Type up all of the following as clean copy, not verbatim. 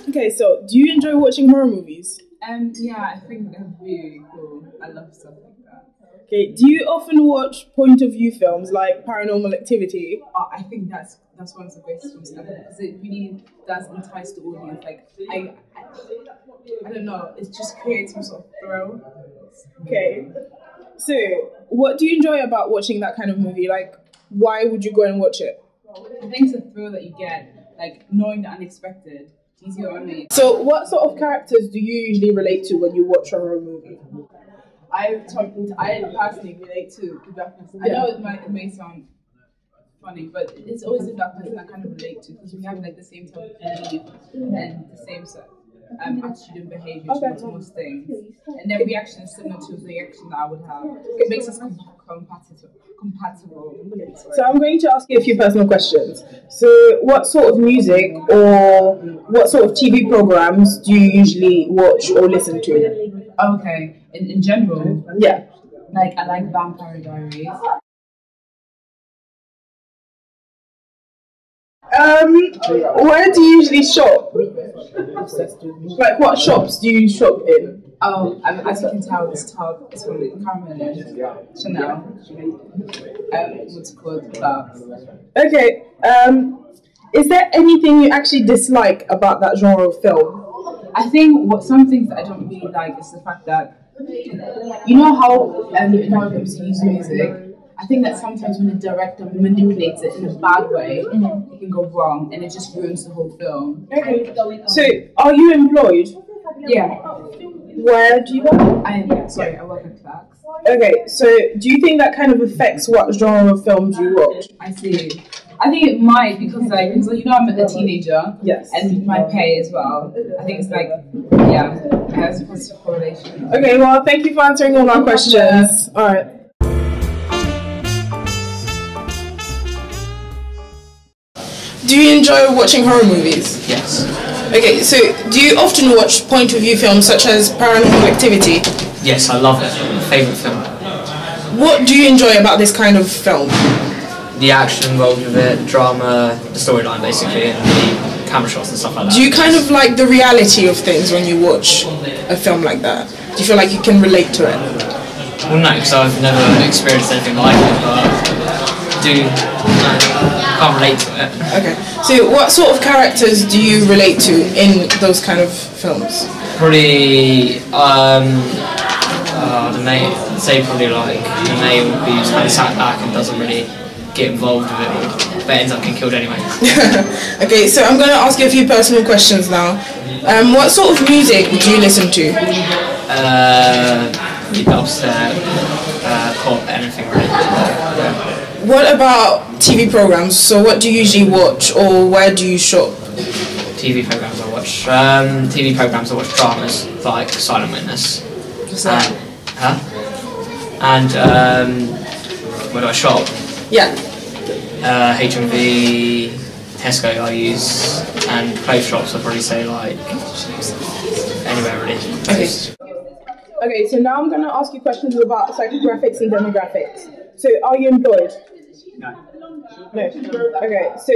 Okay, so do you enjoy watching horror movies? Yeah, I think they're really cool. I love stuff like that. Okay, do you often watch point of view films like Paranormal Activity? I think that's one of the greatest films ever because it really does entice the audience. Like I don't know, it just creates some sort of thrill. Okay, so what do you enjoy about watching that kind of movie? Like, why would you go and watch it? I think it's a thrill that you get, like knowing the unexpected. Do you see what I mean? So, what sort of characters do you usually relate to when you watch a horror movie? I personally relate to the black person. I know it may sound funny, but it's always the black person I kind of relate to because we have like the same type of belief and the same attitude and behaviour towards most things, and their reaction is similar to the reaction that I would have. It makes us compatible. So I'm going to ask you a few personal questions. So what sort of music or what sort of TV programs do you usually watch or listen to? Okay, in general, yeah. Like I like Vampire Diaries. Where do you usually shop? Like what shops do you shop in? Oh, as you can tell, this top is from Cameron Chanel. What's it called? Clubs. Okay. Is there anything you actually dislike about that genre of film? I think some things that I don't really like is the fact that you know how in horror films you use music. I think that sometimes when the director manipulates it in a bad way, it can go wrong and it just ruins the whole film. Okay. So, are you employed? Yeah. Where do you work? I work at Clark's. Okay, so do you think that kind of affects what genre of films you watch? I see. I think it might because you know I'm a teenager. Yes. And my pay as well. I think it's like, yeah, it has a positive correlation. Okay, well, thank you for answering all our questions. All right. Do you enjoy watching horror movies? Yes. Okay, so do you often watch point of view films such as Paranormal Activity? Yes, I love it. Favourite film. What do you enjoy about this kind of film? The action involved with it, drama, the storyline basically, and the camera shots and stuff like that. Do you kind of like the reality of things when you watch a film like that? Do you feel like you can relate to it? Well, no, because I've never experienced anything like it, but can't relate to it. Okay. So what sort of characters do you relate to in those kind of films? Probably the main, say probably like the main would be just kind of sat back and doesn't really get involved with it, but ends up getting killed anyway. Okay, so I'm going to ask you a few personal questions now. What sort of music do you listen to? Upset, pop, anything really. Yeah. What about TV programs? So what do you usually watch or where do you shop? TV programs I watch. TV programs I watch dramas like Silent Witness. What's that? And where do I shop? Yeah. HMV, Tesco I use, and clothes shops I'd probably say like anywhere really. Okay. Okay, so now I'm going to ask you questions about psychographics and demographics. So, are you employed? No. No. Okay, so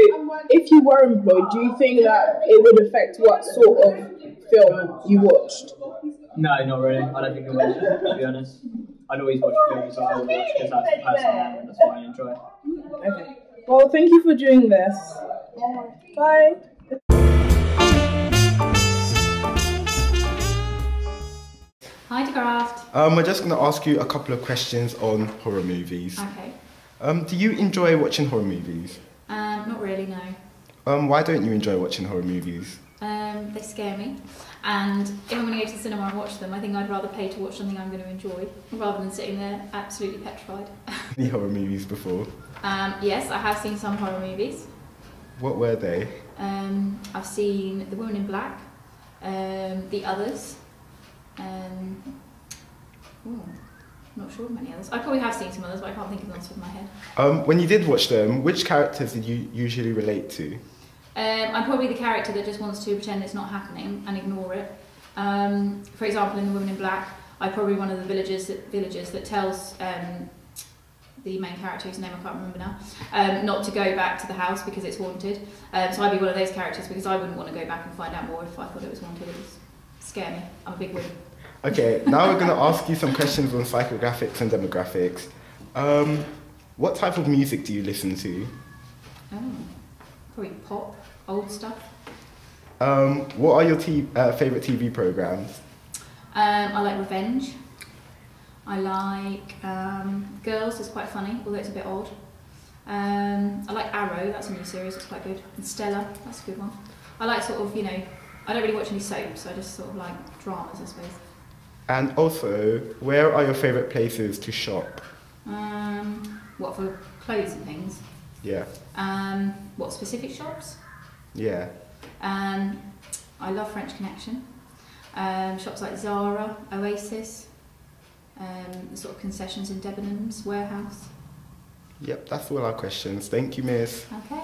if you were employed, do you think that it would affect what sort of film you watched? No, not really. I don't think it would, to be honest. I'd always watch films that I would watch because that's the person I am and that's what I enjoy. Okay. Well, thank you for doing this. Bye. Hi, De-Graft. We're just going to ask you a couple of questions on horror movies. Okay. Do you enjoy watching horror movies? Not really, no. Why don't you enjoy watching horror movies? They scare me. And if I'm going to go to the cinema and watch them, I think I'd rather pay to watch something I'm going to enjoy rather than sitting there absolutely petrified. Any horror movies before? Yes, I have seen some horror movies. What were they? I've seen The Woman in Black, The Others. Not sure of many others. I probably have seen some others, but I can't think of them off the top of my head. When you did watch them, which characters did you usually relate to? I'm probably the character that just wants to pretend it's not happening and ignore it. For example, in The Woman in Black, I'm probably one of the villagers that tells the main character whose name I can't remember now, not to go back to the house because it's haunted. So I'd be one of those characters because I wouldn't want to go back and find out more if I thought it was haunted. It would scare me. I'm a big woman. Okay, now we're going to ask you some questions on psychographics and demographics. What type of music do you listen to? Oh, probably pop, old stuff. What are your favourite TV programmes? I like Revenge. I like Girls, it's quite funny, although it's a bit odd. I like Arrow, that's a new series, it's quite good. And Stella, that's a good one. I like sort of, I don't really watch any soaps, I just sort of like dramas, I suppose. And also, where are your favourite places to shop? What, for clothes and things? Yeah. What, specific shops? Yeah. I love French Connection. Shops like Zara, Oasis, the sort of concessions in Debenhams, Warehouse. Yep, that's all our questions. Thank you, Miss. Okay.